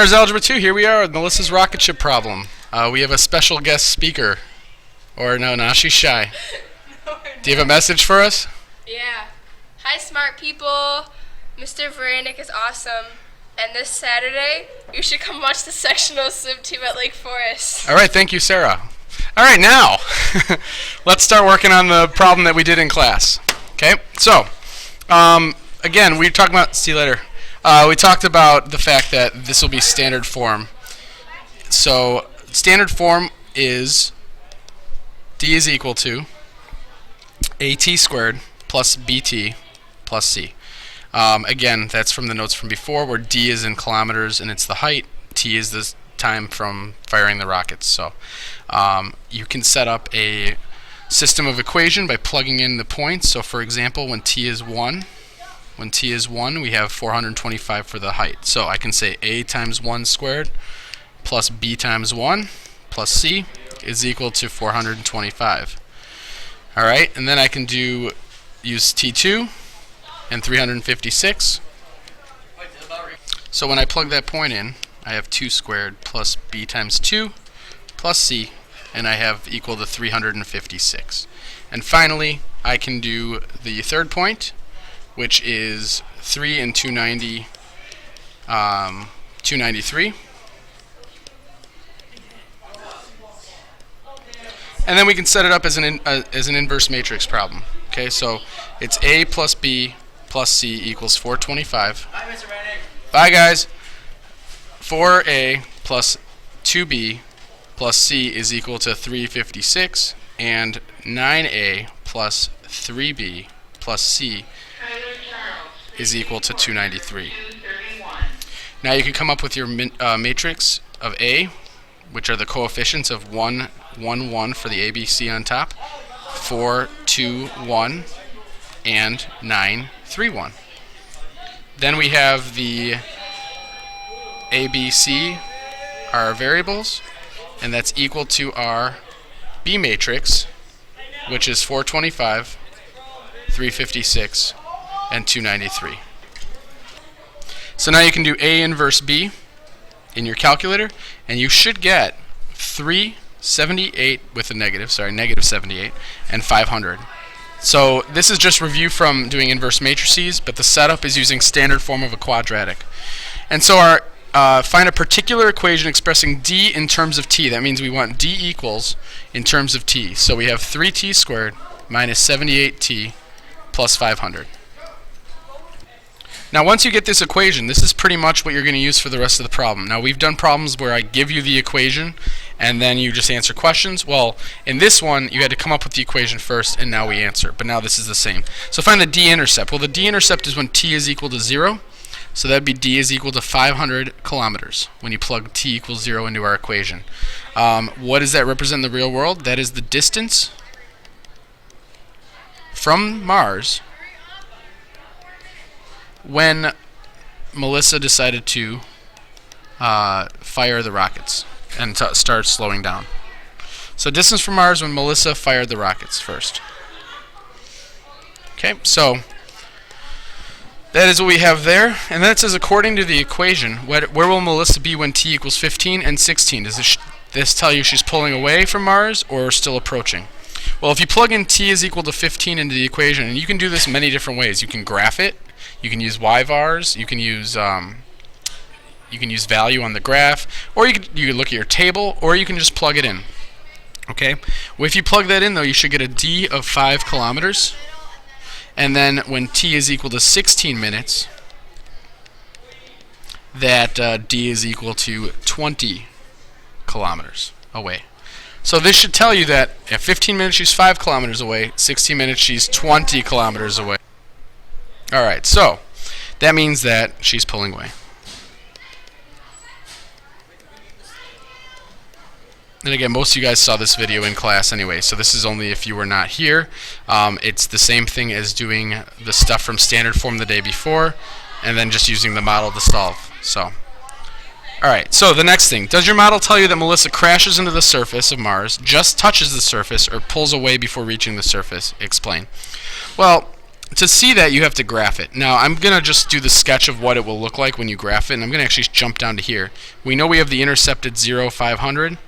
Honors Algebra 2, here we are with Melissa's rocket ship problem. We have a special guest speaker. Or no, now she's shy. Do you have a message for us? Yeah. Hi, smart people. Mr. Veranek is awesome. And this Saturday, you should come watch the sectional swim team at Lake Forest. All right, thank you, Sarah. All right, now, let's start working on the problem that we did in class. Okay, so, again, we talked about, see you later. We talked about the fact that this will be standard form. So, standard form is D is equal to AT squared plus BT plus C. Again, that's from the notes from before, where D is in kilometers and it's the height, T is the time from firing the rockets. So you can set up a system of equation by plugging in the points. So for example, when T is 1, we have 425 for the height. So I can say A times 1 squared plus B times 1 plus C is equal to 425. Alright, and then I can use T2 and 356. So when I plug that point in, I have 2 squared plus B times 2 plus C, and I have equal to 356. And finally, I can do the third point, which is 3 and 290, 293. And then we can set it up as an inverse matrix problem. Okay, so it's A plus B plus C equals 425. Hi, Mr. Rennick. Bye, guys. 4A plus 2B plus C is equal to 356, and 9A plus 3B plus C is equal to 293. Now you can come up with your matrix of A, which are the coefficients of 1, 1, 1 for the ABC on top, 4, 2, 1, and 9, 3, 1. Then we have the ABC, our variables, and that's equal to our B matrix, which is 425, 356, and 293. So now you can do A inverse B in your calculator, and you should get 378 with a negative, negative 78, and 500. So this is just review from doing inverse matrices, but the setup is using standard form of a quadratic. And so our find a particular equation expressing D in terms of T. That means we want D equals in terms of T. So we have 3T squared minus 78T plus 500. Now once you get this equation, this is pretty much what you're going to use for the rest of the problem. Now we've done problems where I give you the equation and then you just answer questions. Well, in this one you had to come up with the equation first and now we answer. But now this is the same. So find the D-intercept. Well, the D-intercept is when T is equal to 0. So that would be D is equal to 500 kilometers when you plug T equals 0 into our equation. What does that represent in the real world? That is the distance from Mars when Melissa decided to fire the rockets and start slowing down. So distance from Mars when Melissa fired the rockets first. Okay, so that is what we have there. And then it says according to the equation, where will Melissa be when T equals 15 and 16? Does this tell you she's pulling away from Mars or still approaching? Well, if you plug in T is equal to 15 into the equation, and you can do this many different ways. You can graph it. You can use y-vars. You can use value on the graph, or you can look at your table, or you can just plug it in. Okay. Well, if you plug that in, though, you should get a D of 5 kilometers. And then when T is equal to 16 minutes, that D is equal to 20 kilometers away. So this should tell you that at 15 minutes she's 5 kilometers away, 16 minutes she's 20 kilometers away. Alright, so that means that she's pulling away. And again, most of you guys saw this video in class anyway, so this is only if you were not here. It's the same thing as doing the stuff from standard form the day before, and then just using the model to solve. So, alright, so the next thing. Does your model tell you that Melissa crashes into the surface of Mars, just touches the surface, or pulls away before reaching the surface? Explain. Well, to see that, you have to graph it. Now, I'm going to just do the sketch of what it will look like when you graph it, and I'm going to actually jump down to here. We know we have the intercept at 0, 500.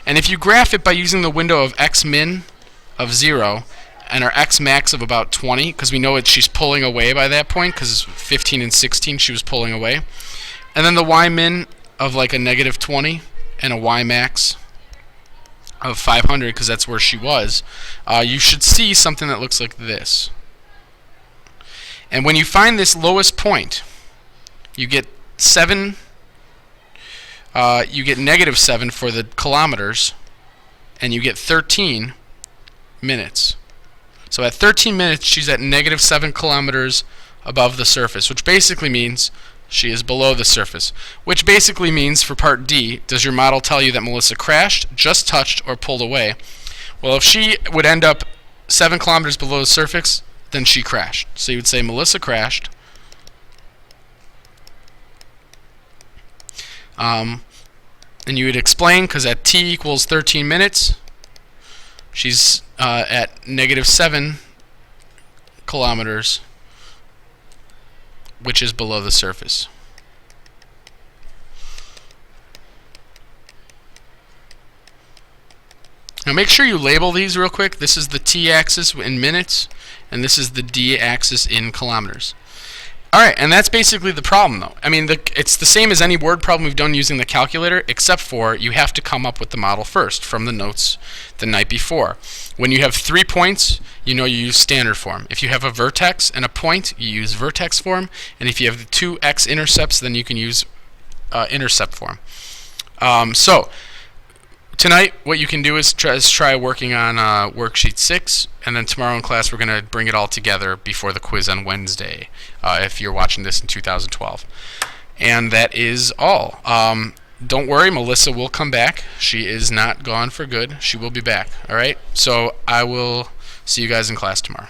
And if you graph it by using the window of x min of 0 and our x max of about 20, because we know she's pulling away by that point, because 15 and 16 she was pulling away. And then the y min of like a negative 20 and a y max of 500, because that's where she was, you should see something that looks like this. And when you find this lowest point, you get 7. You get negative 7 for the kilometers, and you get 13 minutes. So at 13 minutes, she's at negative 7 kilometers above the surface, which basically means she is below the surface. Which basically means, for part D, does your model tell you that Melissa crashed, just touched, or pulled away? Well, if she would end up 7 kilometers below the surface, then she crashed. So you would say Melissa crashed. And you would explain, because at t equals 13 minutes, she's at negative 7 kilometers, which is below the surface. Now make sure you label these real quick. This is the t-axis in minutes, and this is the d-axis in kilometers. Alright, and that's basically the problem, though. I mean, it's the same as any word problem we've done using the calculator, except for you have to come up with the model first from the notes the night before. When you have 3 points, you know you use standard form. If you have a vertex and a point, you use vertex form. And if you have the 2 x-intercepts, then you can use intercept form. So tonight, what you can do is try working on worksheet 6, and then tomorrow in class we're going to bring it all together before the quiz on Wednesday, if you're watching this in 2012. And that is all. Don't worry, Melissa will come back. She is not gone for good. She will be back. All right? So I will see you guys in class tomorrow.